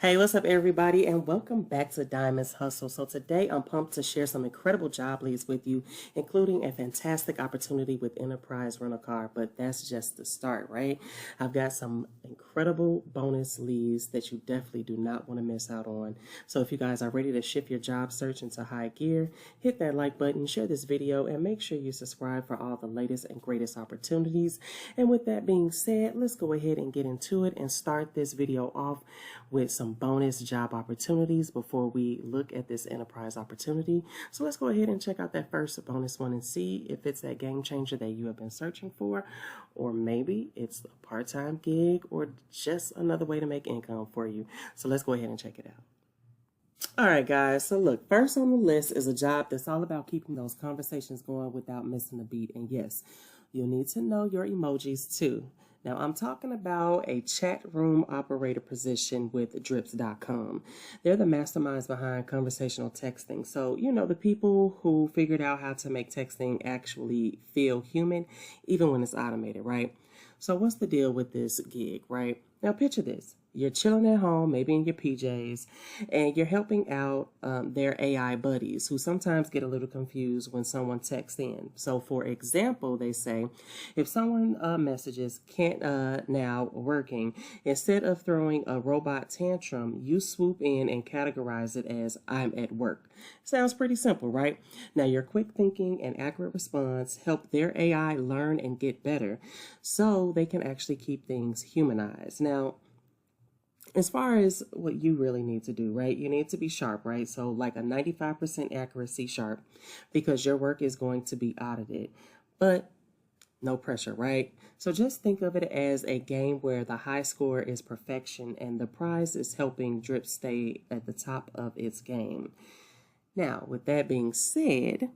Hey, what's up, everybody, and welcome back to Diamonds Hustle. So today I'm pumped to share some incredible job leads with you, including a fantastic opportunity with Enterprise Rental Car, but that's just the start, right? I've got some incredible bonus leads that you definitely do not want to miss out on. So if you guys are ready to shift your job search into high gear, hit that like button, share this video, and make sure you subscribe for all the latest and greatest opportunities. And with that being said, let's go ahead and get into it and start this video off with some bonus job opportunities before we look at this enterprise opportunity. So let's go ahead and check out that first bonus one and see if it's that game changer that you have been searching for, or maybe it's a part-time gig or just another way to make income for you. So let's go ahead and check it out. All right, guys. So look, first on the list is a job that's all about keeping those conversations going without missing a beat. And yes, you'll need to know your emojis too. Now, I'm talking about a chat room operator position with drips.com. They're the masterminds behind conversational texting. So, you know, the people who figured out how to make texting actually feel human, even when it's automated, right? So what's the deal with this gig, right? Now, picture this. You're chilling at home, maybe in your PJs, and you're helping out their AI buddies who sometimes get a little confused when someone texts in. So, for example, they say, if someone messages can't now working, instead of throwing a robot tantrum, you swoop in and categorize it as I'm at work. Sounds pretty simple, right? Now, your quick thinking and accurate response help their AI learn and get better so they can actually keep things humanized. Now, as far as what you really need to do, right? You need to be sharp, right? So like a 95% accuracy sharp, because your work is going to be audited, but no pressure, right? So just think of it as a game where the high score is perfection and the prize is helping Drip stay at the top of its game. Now, with that being said,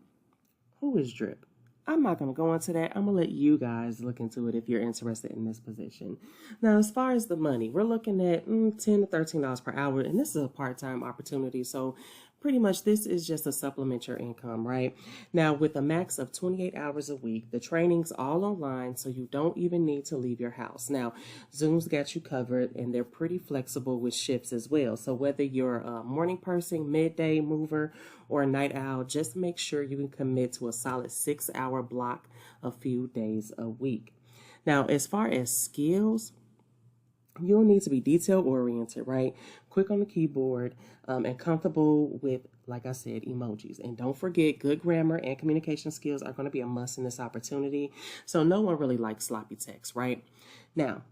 who is Drip? I'm not going to go into that. I'm going to let you guys look into it if you're interested in this position. Now, as far as the money, we're looking at $10 to $13 per hour, and this is a part-time opportunity. So pretty much this is just to supplement your income, right? Now, with a max of 28 hours a week, the training's all online, so you don't even need to leave your house. Now, Zoom's got you covered, and they're pretty flexible with shifts as well. So whether you're a morning person, midday mover, or a night owl, just make sure you can commit to a solid 6-hour block a few days a week. Now, as far as skills, you'll need to be detail oriented, right? Quick on the keyboard and comfortable with, like I said, emojis. And don't forget, good grammar and communication skills are going to be a must in this opportunity. So no one really likes sloppy text, right? Now,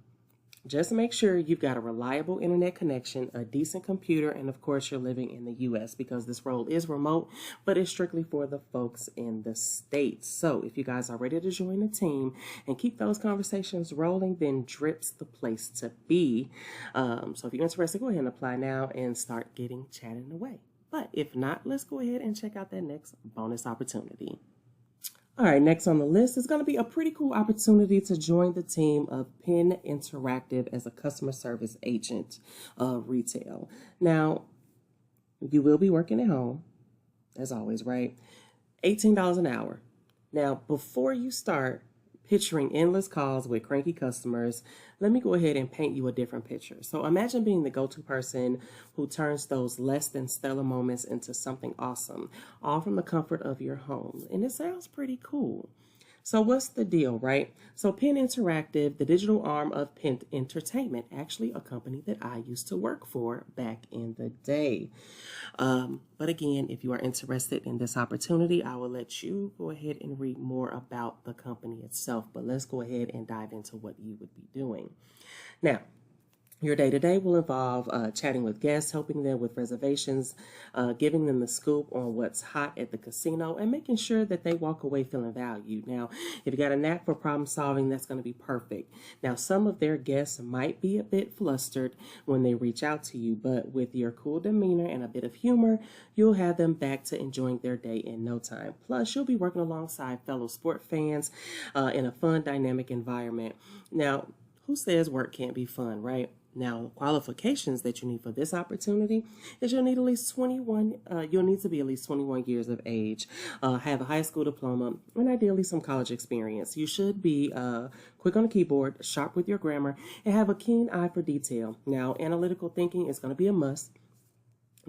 just make sure you've got a reliable internet connection, a decent computer, and of course you're living in the U.S. because this role is remote, but it's strictly for the folks in the States. So if you guys are ready to join the team and keep those conversations rolling, then Drip's the place to be. So if you're interested, go ahead and apply now and start getting chatting away. But if not, let's go ahead and check out that next bonus opportunity. All right, next on the list is going to be a pretty cool opportunity to join the team of Penn Interactive as a customer service agent of retail. Now, you will be working at home, as always, right? $18 an hour. Now, before you start picturing endless calls with cranky customers, let me go ahead and paint you a different picture. So imagine being the go-to person who turns those less than stellar moments into something awesome, all from the comfort of your home. And it sounds pretty cool. So what's the deal, right? So Penn Interactive, the digital arm of Penn Entertainment, actually a company that I used to work for back in the day. But again, if you are interested in this opportunity, I will let you go ahead and read more about the company itself. But let's go ahead and dive into what you would be doing. Now, your day-to-day will involve chatting with guests, helping them with reservations, giving them the scoop on what's hot at the casino, and making sure that they walk away feeling valued. Now, if you got a knack for problem solving, that's going to be perfect. Now, some of their guests might be a bit flustered when they reach out to you, but with your cool demeanor and a bit of humor, you'll have them back to enjoying their day in no time. Plus, you'll be working alongside fellow sport fans in a fun, dynamic environment. Now, who says work can't be fun, right? Now, qualifications that you need for this opportunity is you'll need at least 21. You'll need to be at least 21 years of age, have a high school diploma, and ideally some college experience. You should be quick on the keyboard, sharp with your grammar, and have a keen eye for detail. Now, analytical thinking is going to be a must,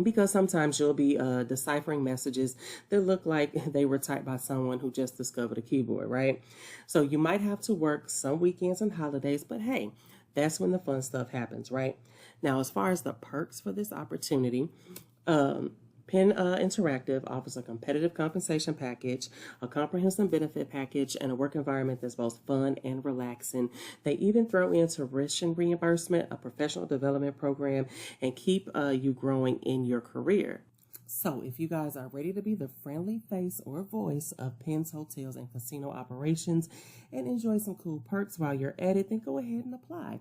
because sometimes you'll be deciphering messages that look like they were typed by someone who just discovered a keyboard, right? So you might have to work some weekends and holidays, but hey, that's when the fun stuff happens, right? Now, as far as the perks for this opportunity, Penn Interactive offers a competitive compensation package, a comprehensive benefit package, and a work environment that's both fun and relaxing. They even throw in tuition reimbursement, a professional development program, and keep you growing in your career. So if you guys are ready to be the friendly face or voice of Penn's hotels and casino operations and enjoy some cool perks while you're at it, then go ahead and apply.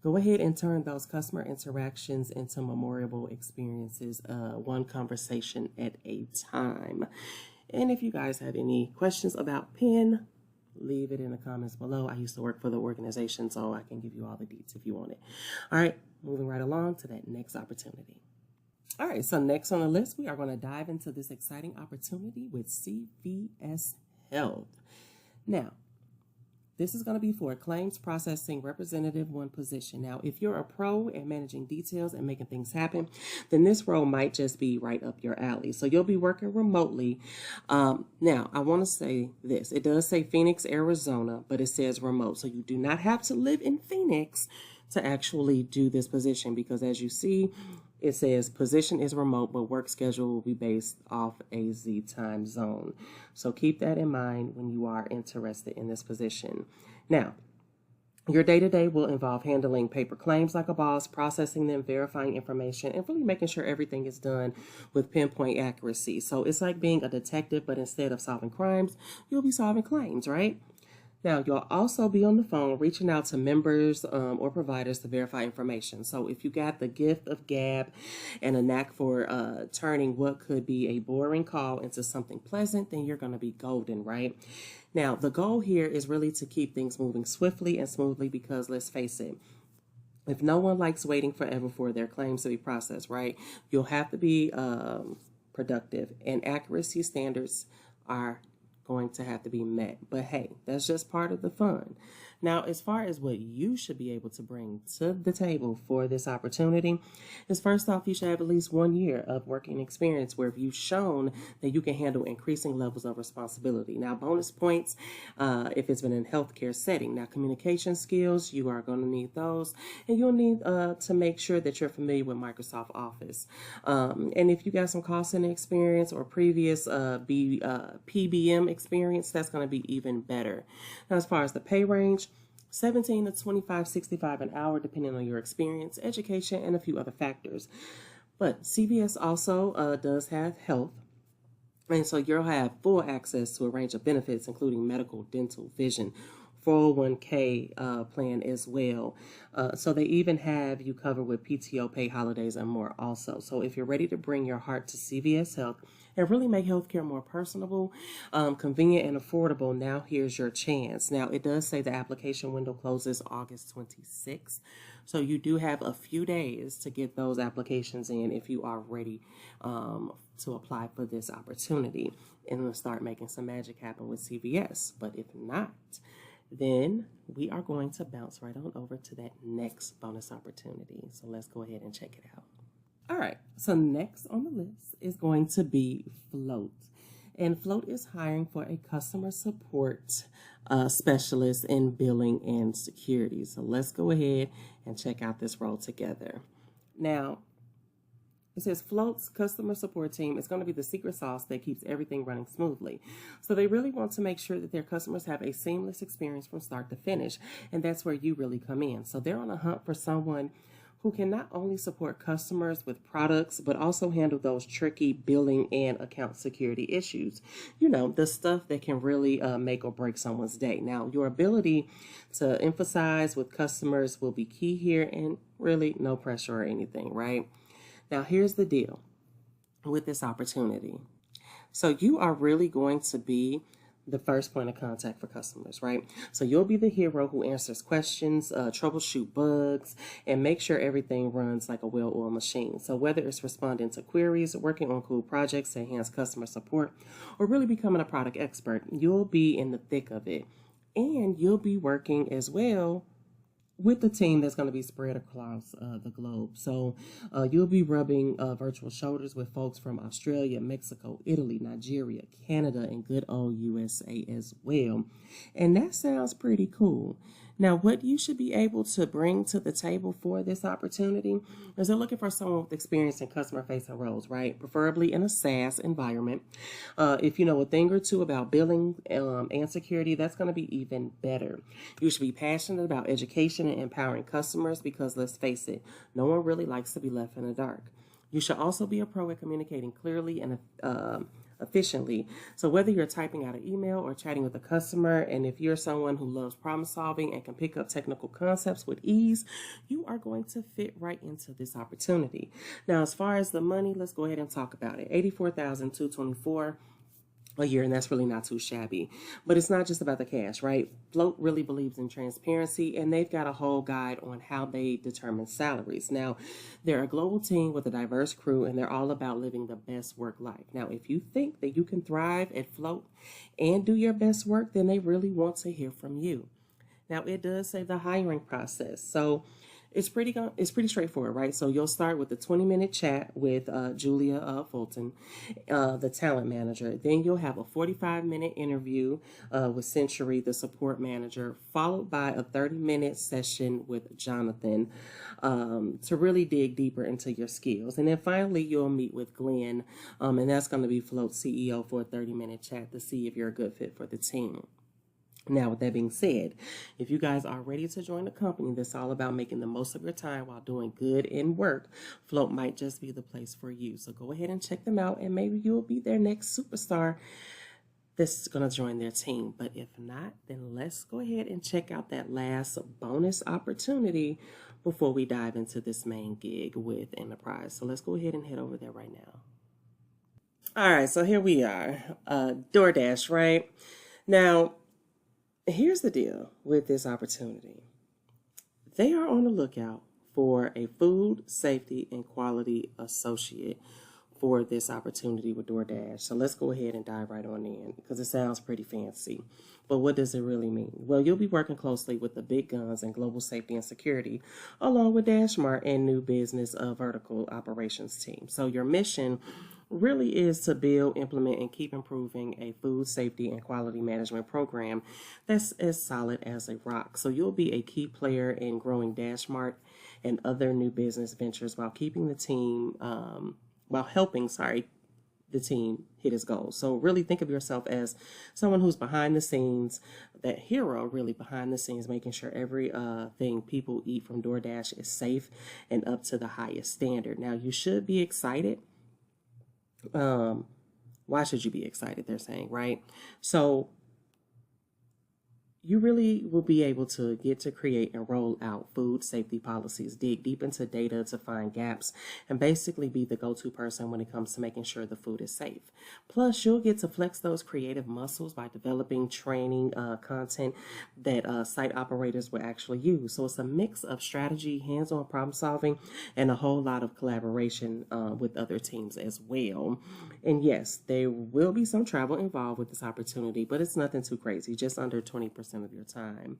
Go ahead and turn those customer interactions into memorable experiences, one conversation at a time. And if you guys have any questions about Penn, leave it in the comments below. I used to work for the organization, so I can give you all the deets if you want it. All right, moving right along to that next opportunity. All right, so next on the list, we are going to dive into this exciting opportunity with CVS Health. Now, this is going to be for a claims processing representative one position. Now, if you're a pro at managing details and making things happen, then this role might just be right up your alley. So you'll be working remotely. Now, I want to say this. It does say Phoenix, Arizona, but it says remote. So you do not have to live in Phoenix to actually do this position, because as you see, it says position is remote, but work schedule will be based off AZ time zone. So keep that in mind when you are interested in this position. Now, your day-to-day will involve handling paper claims like a boss, processing them, verifying information, and really making sure everything is done with pinpoint accuracy. So it's like being a detective, but instead of solving crimes, you'll be solving claims, right? Now, you'll also be on the phone reaching out to members or providers to verify information. So if you got the gift of gab and a knack for turning what could be a boring call into something pleasant, then you're going to be golden, right? Now, the goal here is really to keep things moving swiftly and smoothly, because let's face it, if no one likes waiting forever for their claims to be processed, right, you'll have to be productive, and accuracy standards are going to have to be met. But hey, that's just part of the fun. Now, as far as what you should be able to bring to the table for this opportunity is, first off, you should have at least 1 year of working experience where you've shown that you can handle increasing levels of responsibility. Now, bonus points if it's been in a healthcare setting. Now, communication skills, you are going to need those, and you'll need to make sure that you're familiar with Microsoft Office. And if you got some call center experience or previous PBM experience, that's going to be even better. Now, as far as the pay range, $17 to $25.65 an hour, depending on your experience, education, and a few other factors. But CVS also does have health, and so you'll have full access to a range of benefits, including medical, dental, vision, 401k plan as well. So they even have you covered with PTO, pay holidays, and more also. So if you're ready to bring your heart to CVS Health and really make healthcare more personable, convenient, and affordable, now here's your chance. Now, it does say the application window closes August 26th. So you do have a few days to get those applications in if you are ready to apply for this opportunity and start making some magic happen with CVS. But if not, then we are going to bounce right on over to that next bonus opportunity. So let's go ahead and check it out. All right, so next on the list is going to be Float. And Float is hiring for a customer support specialist in billing and security. So let's go ahead and check out this role together. Now, it says Float's customer support team is going to be the secret sauce that keeps everything running smoothly. So they really want to make sure that their customers have a seamless experience from start to finish. And that's where you really come in. So they're on a hunt for someone who can not only support customers with products, but also handle those tricky billing and account security issues. You know, the stuff that can really make or break someone's day. Now, your ability to emphasize with customers will be key here, and really no pressure or anything, right? Now, here's the deal with this opportunity. So you are really going to be the first point of contact for customers, right? So you'll be the hero who answers questions, troubleshoot bugs, and make sure everything runs like a well-oiled machine. So whether it's responding to queries, working on cool projects to enhance customer support, or really becoming a product expert, you'll be in the thick of it. And you'll be working as well with the team that's going to be spread across the globe. So you'll be rubbing virtual shoulders with folks from Australia, Mexico, Italy, Nigeria, Canada, and good old USA as well. And that sounds pretty cool. Now, what you should be able to bring to the table for this opportunity is they're looking for someone with experience in customer-facing roles, right? Preferably in a SaaS environment. If you know a thing or two about billing and security, that's going to be even better. You should be passionate about education and empowering customers because, let's face it, no one really likes to be left in the dark. You should also be a pro at communicating clearly and efficiently. So whether you're typing out an email or chatting with a customer, and if you're someone who loves problem solving and can pick up technical concepts with ease, you are going to fit right into this opportunity. Now, as far as the money, let's go ahead and talk about it. $84,224 a year, and that's really not too shabby. But it's not just about the cash, right? Float really believes in transparency, and they've got a whole guide on how they determine salaries. Now, they're a global team with a diverse crew, and they're all about living the best work life. Now, if you think that you can thrive at Float and do your best work, then they really want to hear from you. Now, it does say the hiring process. So it's pretty straightforward, right? So you'll start with a 20-minute chat with Julia Fulton, the talent manager. Then you'll have a 45-minute interview with Century, the support manager, followed by a 30-minute session with Jonathan to really dig deeper into your skills. And then finally, you'll meet with Glenn, and that's going to be Float CEO for a 30-minute chat to see if you're a good fit for the team. Now, with that being said, if you guys are ready to join a company that's all about making the most of your time while doing good in work, Float might just be the place for you. So go ahead and check them out, and maybe you'll be their next superstar that's going to join their team. But if not, then let's go ahead and check out that last bonus opportunity before we dive into this main gig with Enterprise. So let's go ahead and head over there right now. All right, so here we are. DoorDash, right? Now, here's the deal with this opportunity. They are on the lookout for a food safety and quality associate for this opportunity with DoorDash. So let's go ahead and dive right on in because it sounds pretty fancy. But what does it really mean? Well, you'll be working closely with the big guns in global safety and security, along with Dashmart and new business vertical operations team. So your mission really is to build, implement, and keep improving a food safety and quality management program that's as solid as a rock. So you'll be a key player in growing Dashmart and other new business ventures while keeping the team, helping the team hit its goals. So really think of yourself as someone who's behind the scenes, that hero really behind the scenes, making sure every thing people eat from DoorDash is safe and up to the highest standard. Now, you should be excited. Why should you be excited? They're saying, right? So you really will be able to get to create and roll out food safety policies, dig deep into data to find gaps, and basically be the go-to person when it comes to making sure the food is safe. Plus, you'll get to flex those creative muscles by developing training content that site operators will actually use. So it's a mix of strategy, hands-on problem solving, and a whole lot of collaboration with other teams as well. And yes, there will be some travel involved with this opportunity, but it's nothing too crazy, just under 20% of your time.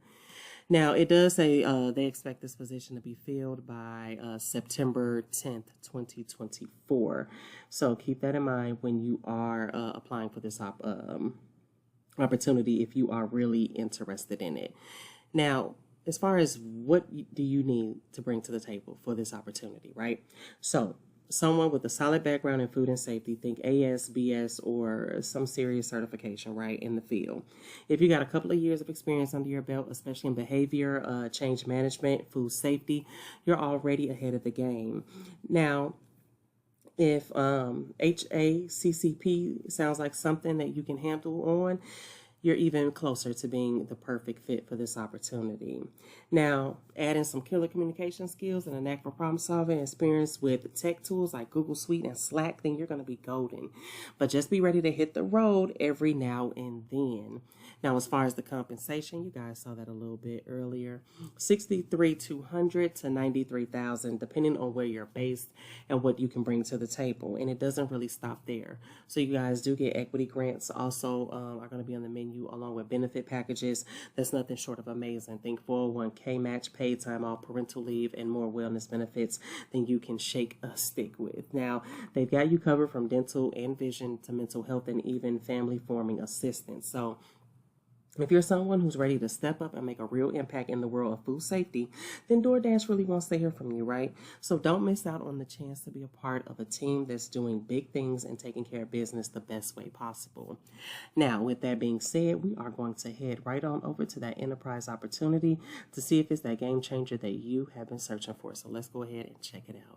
Now, it does say they expect this position to be filled by September 10th, 2024. So keep that in mind when you are applying for this opportunity if you are really interested in it. Now, as far as what do you need to bring to the table for this opportunity, right? So someone with a solid background in food and safety, think ASBS or some serious certification, right, in the field. If you got a couple of years of experience under your belt, especially in behavior, change management, food safety, you're already ahead of the game. Now, if HACCP sounds like something that you can handle on, you're even closer to being the perfect fit for this opportunity. Now, Add in some killer communication skills and a knack for problem solving, experience with tech tools like Google Suite and Slack, then you're going to be golden. But just be ready to hit the road every now and then. Now, as far as the compensation, you guys saw that a little bit earlier, $63,200 to $93,000, depending on where you're based and what you can bring to the table. And it doesn't really stop there. So you guys do get equity grants also are going to be on the menu, along with benefit packages. That's nothing short of amazing. Think 401k match, paid time off, parental leave, and more wellness benefits than you can shake a stick with. Now, they've got you covered from dental and vision to mental health and even family forming assistance. So if you're someone who's ready to step up and make a real impact in the world of food safety, then DoorDash really wants to hear from you, right? So don't miss out on the chance to be a part of a team that's doing big things and taking care of business the best way possible. Now, with that being said, we are going to head right on over to that enterprise opportunity to see if it's that game changer that you have been searching for. So let's go ahead and check it out.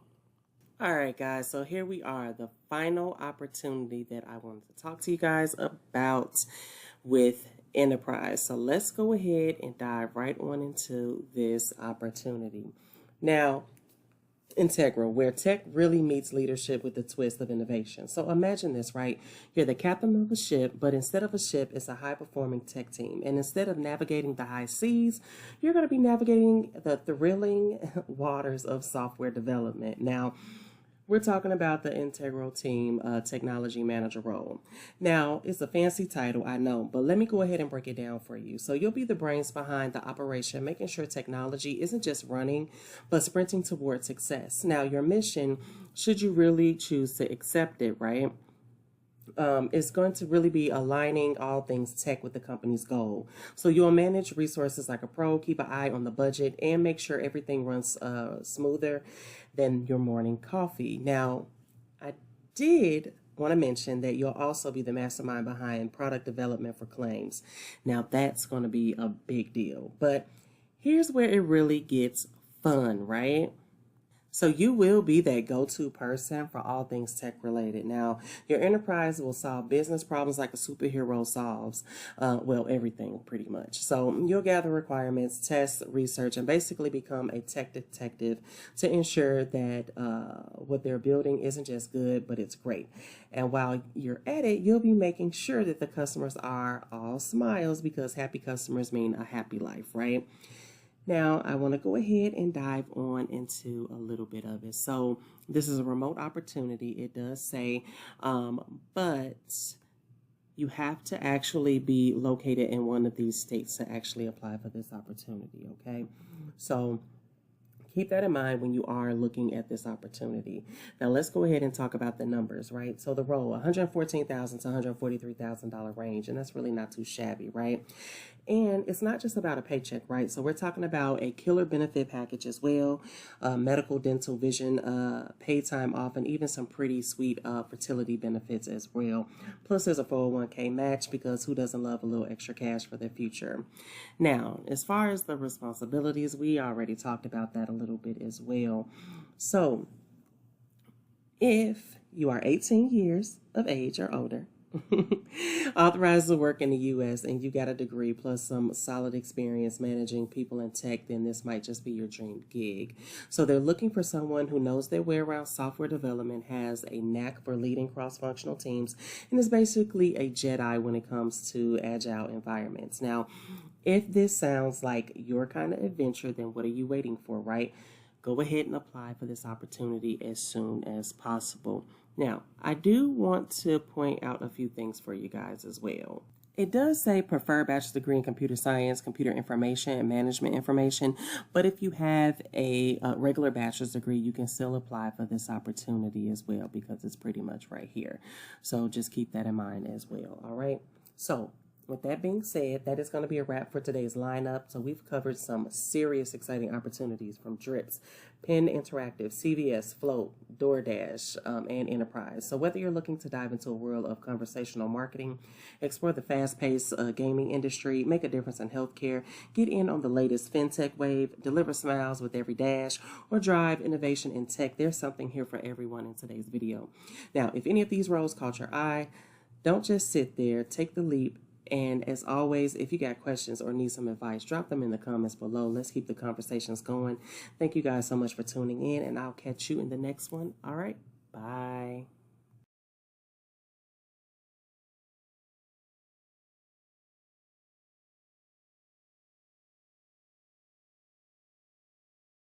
All right, guys, so here we are, the final opportunity that I wanted to talk to you guys about with enterprise. So let's go ahead and dive right on into this opportunity. Now, Integral, where tech really meets leadership with a twist of innovation. So imagine this, right? You're the captain of a ship, but instead of a ship, it's a high-performing tech team. And instead of navigating the high seas, you're going to be navigating the thrilling waters of software development. Now, we're talking about the Integral Team Technology Manager role. Now, it's a fancy title, I know, but let me go ahead and break it down for you. So you'll be the brains behind the operation, making sure technology isn't just running, but sprinting towards success. Now, your mission, should you really choose to accept it, right? Is going to really be aligning all things tech with the company's goal. So you'll manage resources like a pro, keep an eye on the budget, and make sure everything runs smoother than your morning coffee. Now, I did want to mention that you'll also be the mastermind behind product development for claims. Now, that's going to be a big deal. But here's where it really gets fun, right? So you will be that go-to person for all things tech related. Now, your enterprise will solve business problems like a superhero solves, well, everything pretty much. So you'll gather requirements, test, research, and basically become a tech detective to ensure that what they're building isn't just good, but it's great. And while you're at it, you'll be making sure that the customers are all smiles, because happy customers mean a happy life, right? Now, I want to go ahead and dive on into a little bit of it. So this is a remote opportunity. It does say, but you have to actually be located in one of these states to actually apply for this opportunity, okay? So keep that in mind when you are looking at this opportunity. Now, let's go ahead and talk about the numbers, right? So the role, $114,000 to $143,000 range, and that's really not too shabby, right? And it's not just about a paycheck, right? So we're talking about a killer benefit package as well, medical, dental, vision, paid time off, and even some pretty sweet fertility benefits as well. Plus, there's a 401k match, because who doesn't love a little extra cash for their future? Now, as far as the responsibilities, we already talked about that a little bit as well. So if you are 18 years of age or older, authorized to work in the U.S., and you got a degree plus some solid experience managing people in tech, then this might just be your dream gig. So they're looking for someone who knows their way around software development, has a knack for leading cross-functional teams, and is basically a Jedi when it comes to agile environments. Now, if this sounds like your kind of adventure, then what are you waiting for, right? Go ahead and apply for this opportunity as soon as possible. Now, I do want to point out a few things for you guys as well. It does say prefer bachelor's degree in computer science, computer information, and management information. But if you have a regular bachelor's degree, you can still apply for this opportunity as well, because it's pretty much right here. So just keep that in mind as well. All right. So with that being said, that is going to be a wrap for today's lineup. So we've covered some serious, exciting opportunities from Drips, Penn Interactive, CVS, Float, DoorDash, and Enterprise. So whether you're looking to dive into a world of conversational marketing, explore the fast-paced gaming industry, make a difference in healthcare, get in on the latest fintech wave, deliver smiles with every dash, or drive innovation in tech, there's something here for everyone in today's video. Now, if any of these roles caught your eye, don't just sit there. Take the leap. And as always, if you got questions or need some advice, drop them in the comments below. Let's keep the conversations going. Thank you guys so much for tuning in, and I'll catch you in the next one. All right, bye.